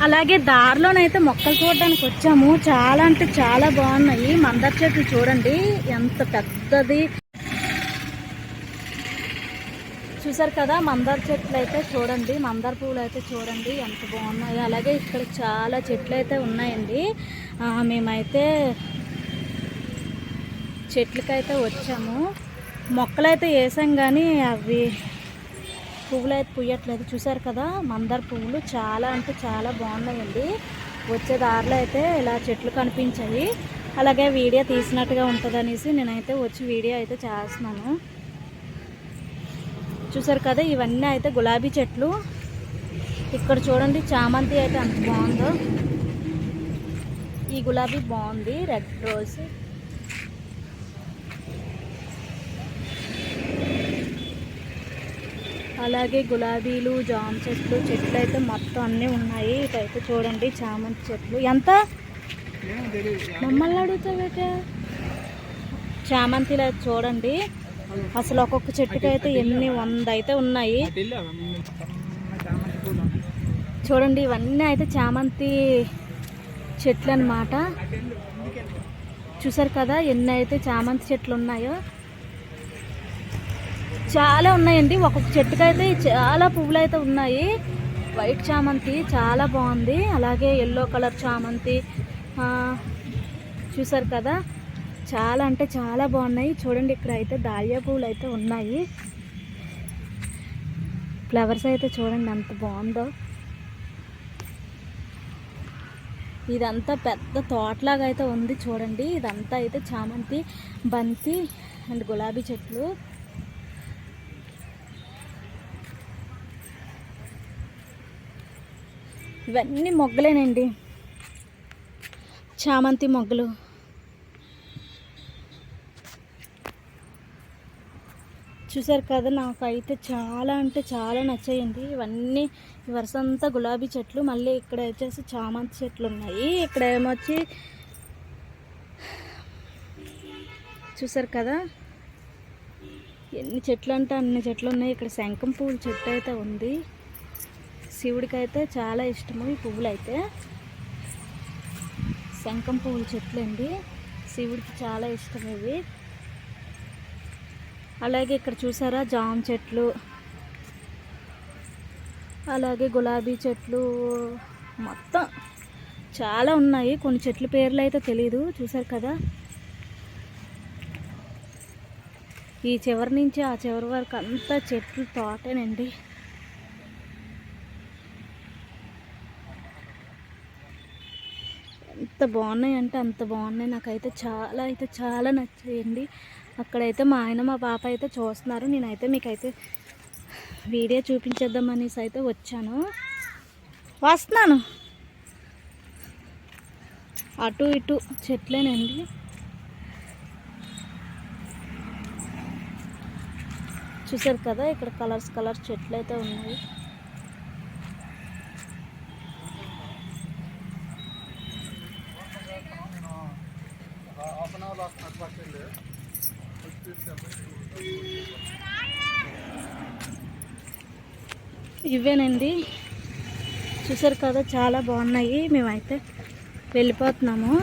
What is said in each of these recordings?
అలాగే దారిలోనైతే మొక్కలు చూడడానికి వచ్చాము. చాలా అంటే చాలా బాగున్నాయి. మందార చెట్లు చూడండి ఎంత పెద్దది. చూసారు కదా మందార చెట్లు అయితే చూడండి, మందార పువ్వులు అయితే చూడండి ఎంత బాగున్నాయి. అలాగే ఇక్కడ చాలా చెట్లు అయితే ఉన్నాయండి. మేమైతే చెట్లకైతే వచ్చాము. మొక్కలైతే వేసాం కానీ అవి పువ్వులు అయితే పుయ్యట్లేదు. చూసారు కదా మందార పువ్వులు చాలా అంటే చాలా బాగున్నాయండి. వచ్చే దారిలో అయితే ఇలా చెట్లు కనిపించాయి. అలాగే వీడియో తీసినట్టుగా ఉంటుంది అనేసి నేనైతే వచ్చి వీడియో అయితే చేస్తున్నాను. చూసారు కదా ఇవన్నీ అయితే గులాబీ చెట్లు. ఇక్కడ చూడండి చామంతి అయితే అంత బాగుందో. ఈ గులాబీ బాగుంది, రెడ్ రోజ్. అలాగే గులాబీలు, జామ చెట్లు అయితే మొత్తం అన్నీ ఉన్నాయి. ఇటైతే చూడండి చామంతి చెట్లు. ఎంత మమ్మల్ని అడుగుతావేట? చామంతిలు అయితే చూడండి అసలు ఒక్కొక్క చెట్టుకి అయితే ఎన్ని 100 అయితే ఉన్నాయి. చూడండి ఇవన్నీ అయితే చామంతి చెట్లు అన్నమాట. చూసారు కదా ఎన్ని అయితే చామంతి చెట్లు ఉన్నాయో. చాలా ఉన్నాయండి. ఒక్కొక్క చెట్టుకైతే చాలా పువ్వులు అయితే ఉన్నాయి. వైట్ చామంతి చాలా బాగుంది. అలాగే ఎల్లో కలర్ చామంతి చూసారు కదా చాలా అంటే చాలా బాగున్నాయి. చూడండి ఇక్కడ అయితే దాలియా పువ్వులు అయితే ఉన్నాయి. ఫ్లవర్స్ అయితే చూడండి ఎంత బాగుందో. ఇదంతా పెద్ద తోటలాగా అయితే ఉంది చూడండి. ఇదంతా అయితే చామంతి, బంతి అండ్ గులాబీ చెట్లు. ఇవన్నీ మొగ్గలేనండి, చామంతి మొగ్గలు. చూసారు కదా నాకైతే చాలా అంటే చాలా నచ్చాయండి. ఇవన్నీ వరుస అంతా గులాబీ చెట్లు. మళ్ళీ ఇక్కడ వచ్చేసి చామంతి చెట్లు ఉన్నాయి. ఇక్కడ ఏమొచ్చి చూసారు కదా ఎన్ని చెట్లు అంటే అన్ని చెట్లు ఉన్నాయి. ఇక్కడ శంఖం పువ్వుల చెట్టు అయితే ఉంది. శివుడికి అయితే చాలా ఇష్టము ఈ పువ్వులు అయితే. శంఖం పువ్వుల చెట్లు అండి, శివుడికి చాలా ఇష్టం ఇవి. అలాగే ఇక్కడ చూసారా జామ చెట్లు, అలాగే గులాబీ చెట్లు మొత్తం చాలా ఉన్నాయి. కొన్ని చెట్ల పేర్లు అయితే తెలీదు. చూసారు కదా ఈ చివరి నుంచి ఆ చివరి వరకు అంతా చెట్లు తోటేనండి. ఎంత బాగున్నాయి అంటే అంత బాగున్నాయి. నాకైతే చాలా అయితే చాలా నచ్చాయండి. అక్కడైతే మా ఆయన మా పాప అయితే చూస్తున్నారు. నేనైతే మీకైతే వీడియో చూపించేద్దామనేసి అయితే వచ్చాను. వస్తున్నాను. అటు ఇటు చెట్లేనండి. చూసారు కదా ఇక్కడ కలర్స్ చెట్లు అయితే ఉన్నాయి. ఇవేనండి చూసారు కదా చాలా బాగున్నాయి. మేమైతే వెళ్ళిపోతున్నాము.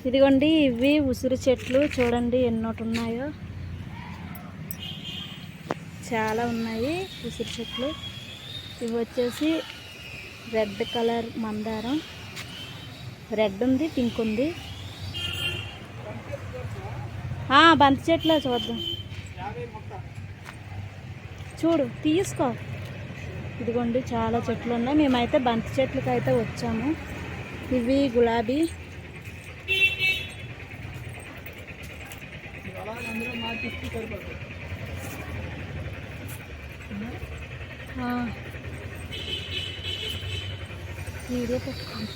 ఇదిగోండి ఇవి ఉసిరి చెట్లు చూడండి ఎన్నోటి ఉన్నాయో. చాలా ఉన్నాయి ఉసిరి చెట్లు. ఇవి వచ్చేసి రెడ్ కలర్ మందారం. రెడ్ ఉంది, పింక్ ఉంది. బంతి చెట్లు చూద్దాం. చూడు తీసుకో. ఇదిగోండి చాలా చెట్లు ఉన్నాయి. మేమైతే బంతి చెట్లకి అయితే వచ్చాము. ఇవి గులాబీ. వీడియో పెట్టుకోండి.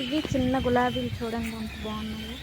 ఇవి చిన్న గులాబీలు చూడండి ఎంత బాగున్నాయి.